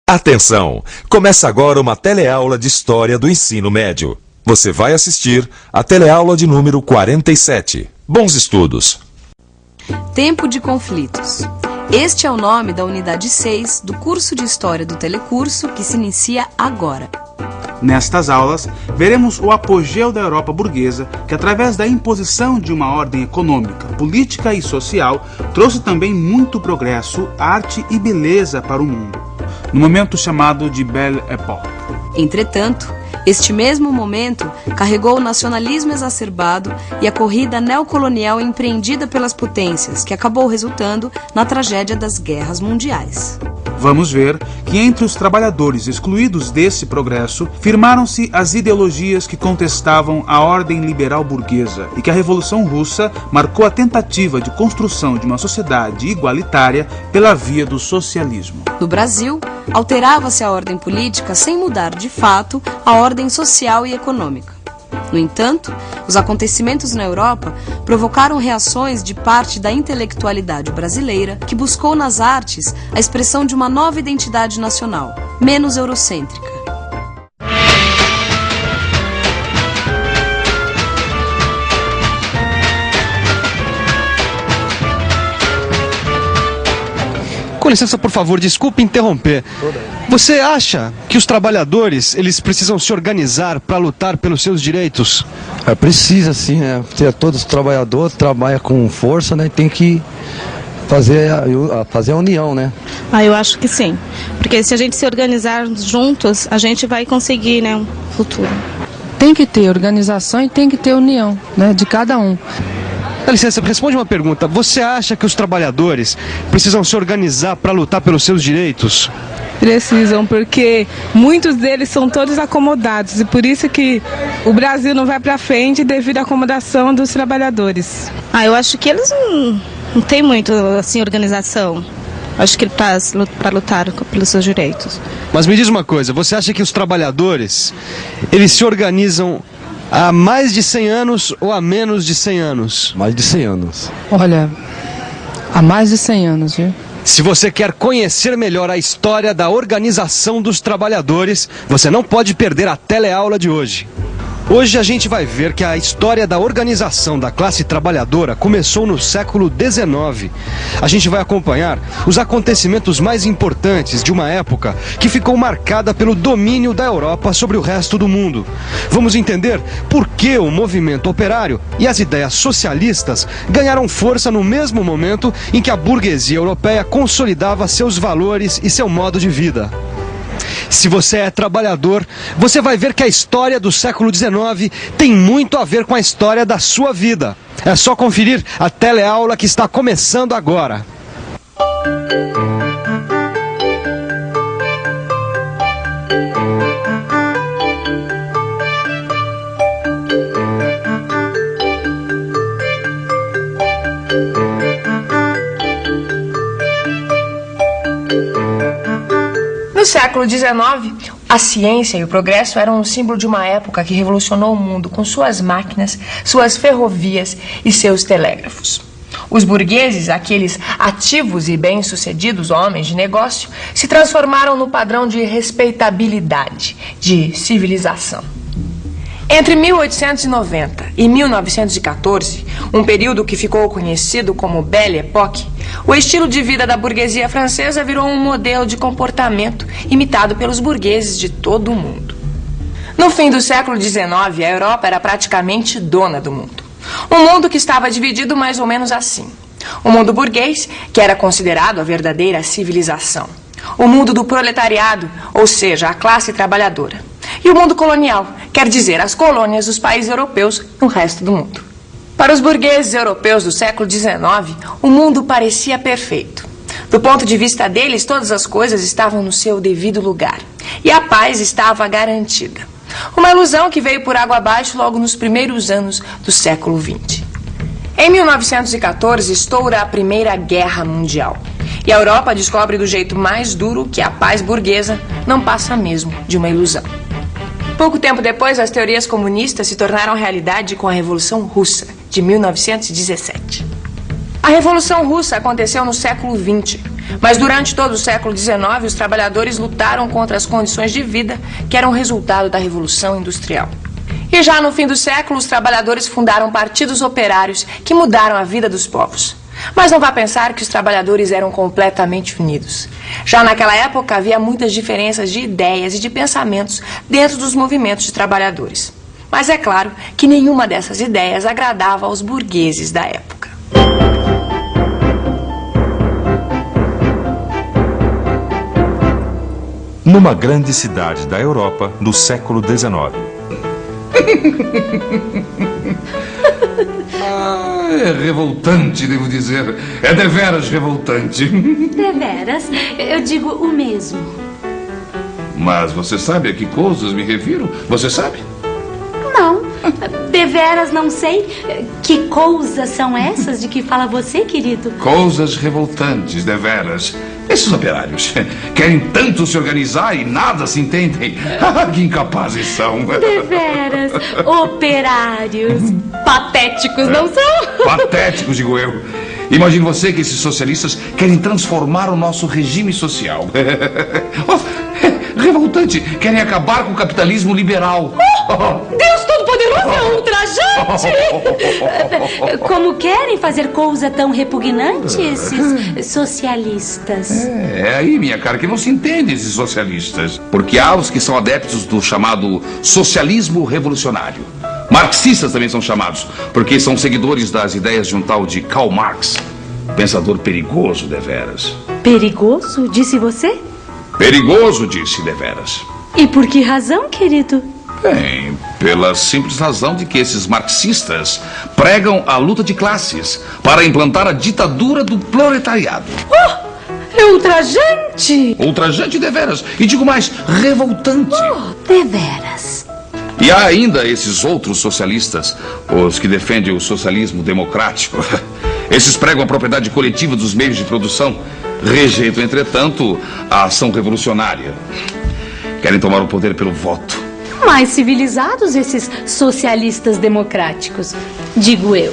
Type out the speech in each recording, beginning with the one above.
Atenção! Começa agora uma teleaula de História do Ensino Médio. Você vai assistir a teleaula de número 47. Bons estudos! Tempo de conflitos. Este é o nome da unidade 6 do curso de História do Telecurso que se inicia agora. Nestas aulas, veremos o apogeu da Europa burguesa, que através da imposição de uma ordem econômica, política e social, trouxe também muito progresso, arte e beleza para o mundo, no momento chamado de Belle Époque. Entretanto, este mesmo momento carregou o nacionalismo exacerbado e a corrida neocolonial empreendida pelas potências, que acabou resultando na tragédia das guerras mundiais. Vamos ver que entre os trabalhadores excluídos desse progresso, firmaram-se as ideologias que contestavam a ordem liberal burguesa e que a Revolução Russa marcou a tentativa de construção de uma sociedade igualitária pela via do socialismo. No Brasil, alterava-se a ordem política sem mudar de fato a ordem social e econômica. No entanto, os acontecimentos na Europa provocaram reações de parte da intelectualidade brasileira, que buscou nas artes a expressão de uma nova identidade nacional, menos eurocêntrica. Com licença, por favor, desculpe interromper. Você acha que os trabalhadores, eles precisam se organizar para lutar pelos seus direitos? Precisa sim, né? Todo trabalhador trabalha com força, né? Tem que fazer a união, né? Eu acho que sim. Porque se a gente se organizar juntos, a gente vai conseguir, né, um futuro. Tem que ter organização e tem que ter união, né, de cada um. Dá licença, responde uma pergunta. Você acha que os trabalhadores precisam se organizar para lutar pelos seus direitos? Precisam, porque muitos deles são todos acomodados e por isso que o Brasil não vai para frente devido à acomodação dos trabalhadores. Eu acho que eles não têm muito assim organização. Acho que para lutar pelos seus direitos. Mas me diz uma coisa, você acha que os trabalhadores, eles se organizam há mais de 100 anos ou há menos de 100 anos? Mais de 100 anos. Olha, há mais de 100 anos, viu? Se você quer conhecer melhor a história da organização dos trabalhadores, você não pode perder a teleaula de hoje. Hoje a gente vai ver que a história da organização da classe trabalhadora começou no século XIX. A gente vai acompanhar os acontecimentos mais importantes de uma época que ficou marcada pelo domínio da Europa sobre o resto do mundo. Vamos entender por que o movimento operário e as ideias socialistas ganharam força no mesmo momento em que a burguesia europeia consolidava seus valores e seu modo de vida. Se você é trabalhador, você vai ver que a história do século XIX tem muito a ver com a história da sua vida. É só conferir a teleaula que está começando agora. No século XIX, a ciência e o progresso eram um símbolo de uma época que revolucionou o mundo com suas máquinas, suas ferrovias e seus telégrafos. Os burgueses, aqueles ativos e bem-sucedidos homens de negócio, se transformaram no padrão de respeitabilidade, de civilização. Entre 1890 e 1914, um período que ficou conhecido como Belle Époque, o estilo de vida da burguesia francesa virou um modelo de comportamento imitado pelos burgueses de todo o mundo. No fim do século XIX, a Europa era praticamente dona do mundo. Um mundo que estava dividido mais ou menos assim. O mundo burguês, que era considerado a verdadeira civilização. O mundo do proletariado, ou seja, a classe trabalhadora. E o mundo colonial, quer dizer, as colônias dos países europeus no resto do mundo. Para os burgueses europeus do século XIX, o mundo parecia perfeito. Do ponto de vista deles, todas as coisas estavam no seu devido lugar. E a paz estava garantida. Uma ilusão que veio por água abaixo logo nos primeiros anos do século XX. Em 1914, estoura a Primeira Guerra Mundial. E a Europa descobre do jeito mais duro que a paz burguesa não passa mesmo de uma ilusão. Pouco tempo depois, as teorias comunistas se tornaram realidade com a Revolução Russa, de 1917. A Revolução Russa aconteceu no século XX, Mas durante todo o século XIX, os trabalhadores lutaram contra as condições de vida que eram resultado da Revolução Industrial. E já no fim do século, os trabalhadores fundaram partidos operários que mudaram a vida dos povos. Mas não vá pensar que os trabalhadores eram completamente unidos. Já naquela época havia muitas diferenças de ideias e de pensamentos dentro dos movimentos de trabalhadores. Mas é claro que nenhuma dessas ideias agradava aos burgueses da época. Numa grande cidade da Europa do século XIX. É revoltante, devo dizer. É deveras revoltante. Deveras? Eu digo o mesmo. Mas você sabe a que coisas me refiro? Você sabe? Não. Deveras não sei. Que coisas são essas de que fala você, querido? Coisas revoltantes, deveras. Esses operários querem tanto se organizar e nada se entendem. Que incapazes são. Deveras, operários. Patéticos, não são? Patéticos, digo eu. Imagine você que esses socialistas querem transformar o nosso regime social. Revoltante. Querem acabar com o capitalismo liberal. Deus Todo-Poderoso é ultrajante! Como querem fazer coisa tão repugnante esses socialistas? É aí, minha cara, que não se entende esses socialistas. Porque há os que são adeptos do chamado socialismo revolucionário. Marxistas também são chamados, porque são seguidores das ideias de um tal de Karl Marx. Pensador perigoso, deveras. Perigoso, disse você? Perigoso, disse, deveras. E por que razão, querido? Bem, pela simples razão de que esses marxistas pregam a luta de classes para implantar a ditadura do proletariado. É ultrajante! Ultrajante, deveras. E digo mais, revoltante. Deveras. E há ainda esses outros socialistas, os que defendem o socialismo democrático. Esses pregam a propriedade coletiva dos meios de produção. Rejeitam, entretanto, a ação revolucionária. Querem tomar o poder pelo voto. Mais civilizados esses socialistas democráticos, digo eu.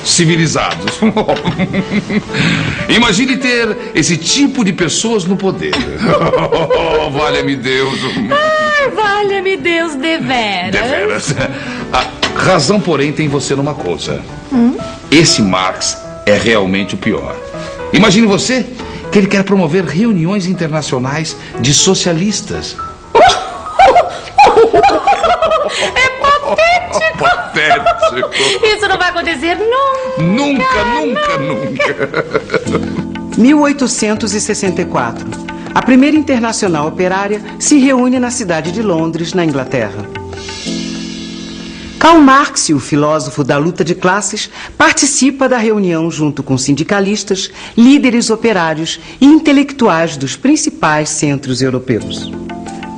Civilizados. Imagine ter esse tipo de pessoas no poder. Valha-me Deus. Valha-me Deus, deveras. Deveras. A razão, porém, tem você numa coisa. Esse Marx é realmente o pior. Imagine você que ele quer promover reuniões internacionais de socialistas. É patético. Patético. Isso não vai acontecer nunca. Nunca. 1864. A primeira Internacional Operária se reúne na cidade de Londres, na Inglaterra. Karl Marx, o filósofo da luta de classes, participa da reunião junto com sindicalistas, líderes operários e intelectuais dos principais centros europeus.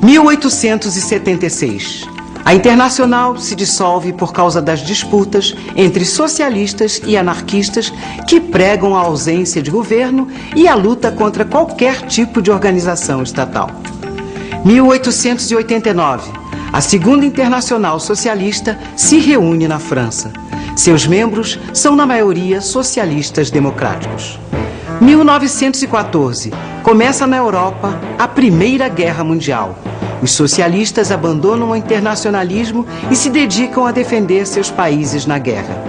1876. A Internacional se dissolve por causa das disputas entre socialistas e anarquistas que pregam a ausência de governo e a luta contra qualquer tipo de organização estatal. 1889. A Segunda Internacional Socialista se reúne na França. Seus membros são, na maioria, socialistas democráticos. 1914. Começa na Europa a Primeira Guerra Mundial. Os socialistas abandonam o internacionalismo e se dedicam a defender seus países na guerra.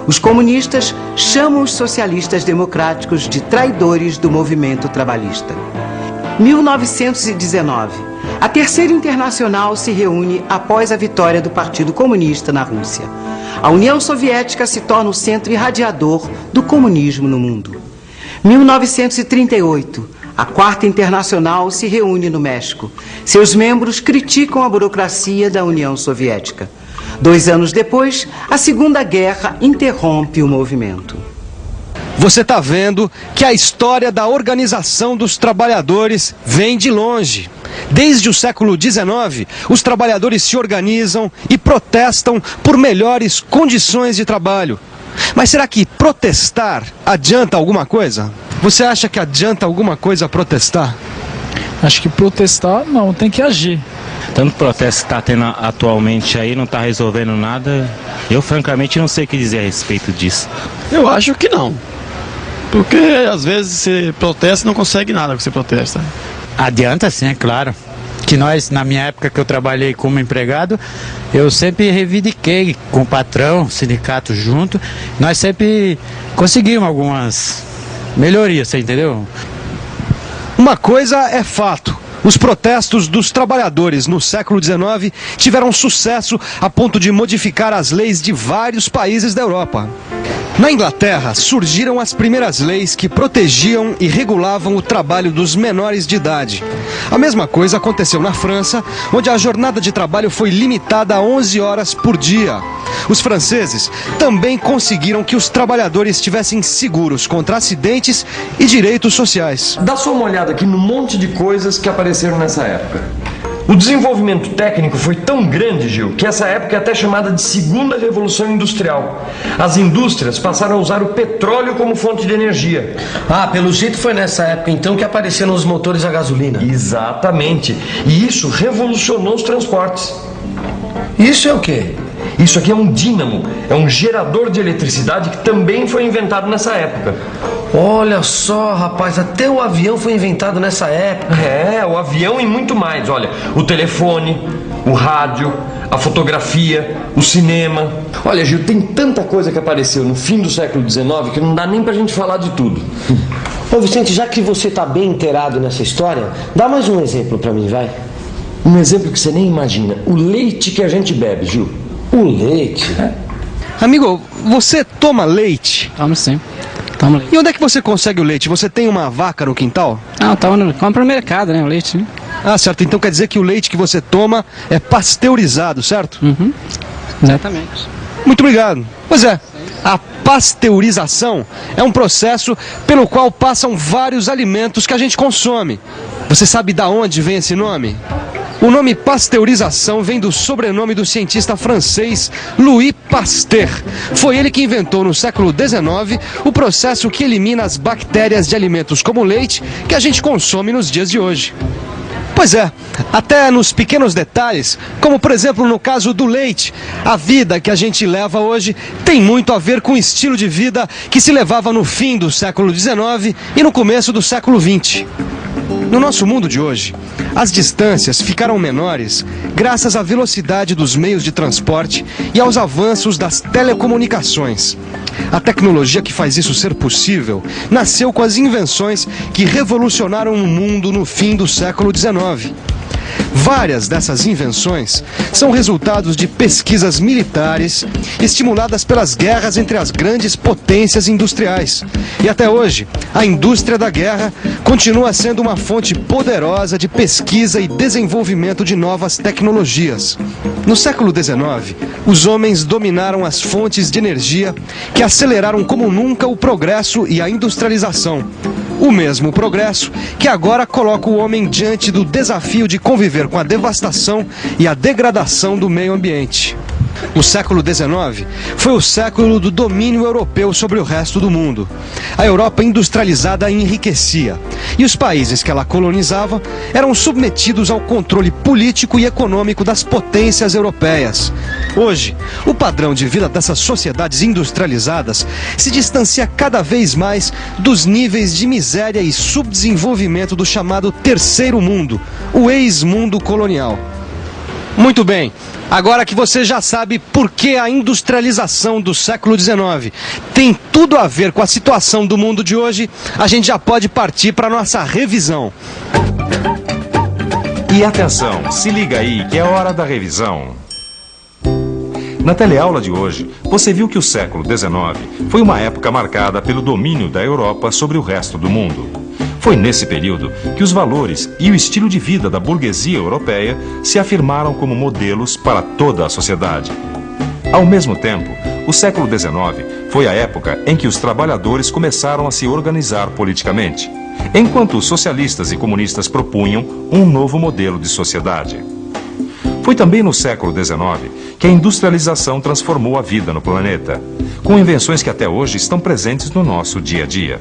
Os comunistas chamam os socialistas democráticos de traidores do movimento trabalhista. 1919. A Terceira Internacional se reúne após a vitória do Partido Comunista na Rússia. A União Soviética se torna o centro irradiador do comunismo no mundo. 1938. A Quarta Internacional se reúne no México. Seus membros criticam a burocracia da União Soviética. 2 anos depois, a Segunda Guerra interrompe o movimento. Você está vendo que a história da organização dos trabalhadores vem de longe. Desde o século XIX, os trabalhadores se organizam e protestam por melhores condições de trabalho. Mas será que protestar adianta alguma coisa? Você acha que adianta alguma coisa protestar? Acho que protestar não, tem que agir. Tanto protesto que está tendo atualmente aí não está resolvendo nada. Eu francamente não sei o que dizer a respeito disso. Eu acho que não. Porque às vezes você protesta e não consegue nada que você protesta. Adianta sim, é claro. Que nós, na minha época que eu trabalhei como empregado, eu sempre reivindiquei com o patrão, sindicato junto, nós sempre conseguimos algumas melhorias, você entendeu? Uma coisa é fato. Os protestos dos trabalhadores no século XIX tiveram sucesso a ponto de modificar as leis de vários países da Europa. Na Inglaterra, surgiram as primeiras leis que protegiam e regulavam o trabalho dos menores de idade. A mesma coisa aconteceu na França, onde a jornada de trabalho foi limitada a 11 horas por dia. Os franceses também conseguiram que os trabalhadores estivessem seguros contra acidentes e direitos sociais. Dá só uma olhada aqui no monte de coisas que apareceram nessa época. O desenvolvimento técnico foi tão grande, Gil, que essa época é até chamada de Segunda Revolução Industrial. As indústrias passaram a usar o petróleo como fonte de energia. Ah, pelo jeito foi nessa época então que apareceram os motores a gasolina. Exatamente. E isso revolucionou os transportes. Isso é o quê? Isso aqui é um dínamo, é um gerador de eletricidade que também foi inventado nessa época. Olha só, rapaz, até o avião foi inventado nessa época. É, o avião e muito mais. Olha, o telefone, o rádio, a fotografia, o cinema. Olha, Gil, tem tanta coisa que apareceu no fim do século XIX que não dá nem pra gente falar de tudo. Ô Vicente, já que você tá bem inteirado nessa história, dá mais um exemplo pra mim, vai. Um exemplo que você nem imagina. O leite que a gente bebe, Gil. O leite? É. Amigo, você toma leite? Tomo sim. E onde é que você consegue o leite? Você tem uma vaca no quintal? Não, compra no mercado, né, o leite, né? Ah, certo. Então quer dizer que o leite que você toma é pasteurizado, certo? Uhum. Exatamente. Muito obrigado. Pois é, a pasteurização é um processo pelo qual passam vários alimentos que a gente consome. Você sabe de onde vem esse nome? O nome pasteurização vem do sobrenome do cientista francês Louis Pasteur. Foi ele que inventou no século XIX o processo que elimina as bactérias de alimentos como o leite que a gente consome nos dias de hoje. Pois é, até nos pequenos detalhes, como por exemplo no caso do leite, a vida que a gente leva hoje tem muito a ver com o estilo de vida que se levava no fim do século XIX e no começo do século XX. No nosso mundo de hoje, as distâncias ficaram menores graças à velocidade dos meios de transporte e aos avanços das telecomunicações. A tecnologia que faz isso ser possível nasceu com as invenções que revolucionaram o mundo no fim do século XIX. Várias dessas invenções são resultados de pesquisas militares estimuladas pelas guerras entre as grandes potências industriais. E até hoje, a indústria da guerra continua sendo uma fonte poderosa de pesquisa e desenvolvimento de novas tecnologias. No século XIX, os homens dominaram as fontes de energia que aceleraram como nunca o progresso e a industrialização. O mesmo progresso que agora coloca o homem diante do desafio de conviver com a devastação e a degradação do meio ambiente. O século XIX foi o século do domínio europeu sobre o resto do mundo. A Europa industrializada enriquecia, e os países que ela colonizava eram submetidos ao controle político e econômico das potências europeias. Hoje, o padrão de vida dessas sociedades industrializadas se distancia cada vez mais dos níveis de miséria e subdesenvolvimento do chamado Terceiro Mundo, o ex-mundo colonial. Muito bem, agora que você já sabe por que a industrialização do século XIX tem tudo a ver com a situação do mundo de hoje, a gente já pode partir para a nossa revisão. E atenção, se liga aí que é hora da revisão. Na teleaula de hoje, você viu que o século XIX foi uma época marcada pelo domínio da Europa sobre o resto do mundo. Foi nesse período que os valores e o estilo de vida da burguesia europeia se afirmaram como modelos para toda a sociedade. Ao mesmo tempo, o século XIX foi a época em que os trabalhadores começaram a se organizar politicamente, enquanto os socialistas e comunistas propunham um novo modelo de sociedade. Foi também no século XIX que a industrialização transformou a vida no planeta, com invenções que até hoje estão presentes no nosso dia a dia.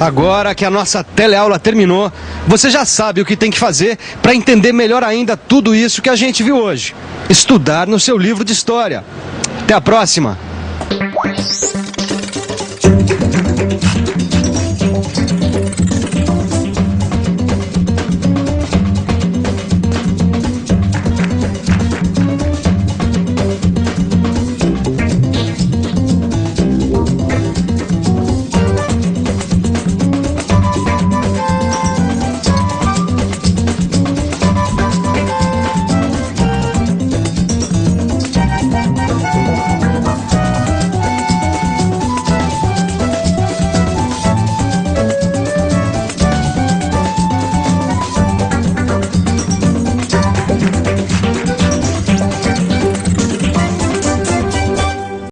Agora que a nossa teleaula terminou, você já sabe o que tem que fazer para entender melhor ainda tudo isso que a gente viu hoje. Estudar no seu livro de história. Até a próxima!